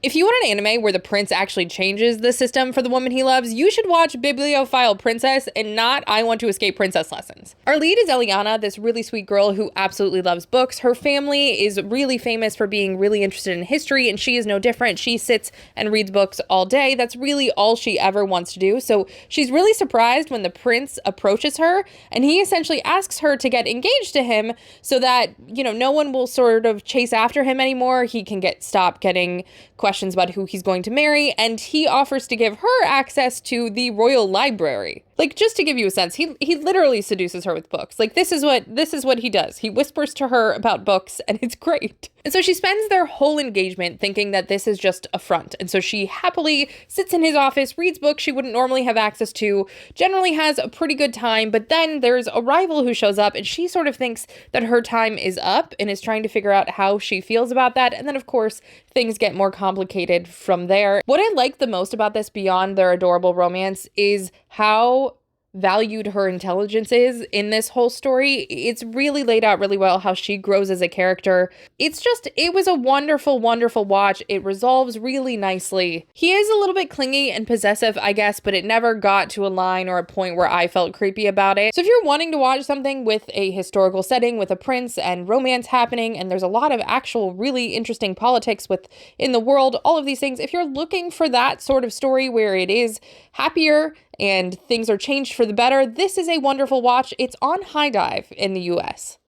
If you want an anime where the prince actually changes the system for the woman he loves, you should watch Bibliophile Princess and not I Want to Escape Princess Lessons. Our lead is Eliana, this really sweet girl who absolutely loves books. Her family is really famous for being really interested in history, and she is no different. She sits and reads books all day. That's really all she ever wants to do. So she's really surprised when the prince approaches her, and he essentially asks her to get engaged to him so that, no one will sort of chase after him anymore. He can stop getting questions about who he's going to marry, and he offers to give her access to the royal library. Like, just to give you a sense, he literally seduces her with books. Like, this is what he does. He whispers to her about books, and it's great. And so she spends their whole engagement thinking that this is just a front. And so she happily sits in his office, reads books she wouldn't normally have access to, generally has a pretty good time, but then there's a rival who shows up, and she sort of thinks that her time is up and is trying to figure out how she feels about that. And then, of course, things get more complicated from there. What I like the most about this, beyond their adorable romance, is how valued her intelligence is in this whole story. It's really laid out really well how she grows as a character. It was a wonderful, wonderful watch. It resolves really nicely. He is a little bit clingy and possessive, I guess, but it never got to a line or a point where I felt creepy about it. So if you're wanting to watch something with a historical setting, with a prince and romance happening, and there's a lot of actual really interesting politics in the world, all of these things, if you're looking for that sort of story where it is happier and things are changed for the better, this is a wonderful watch. It's on High Dive in the US.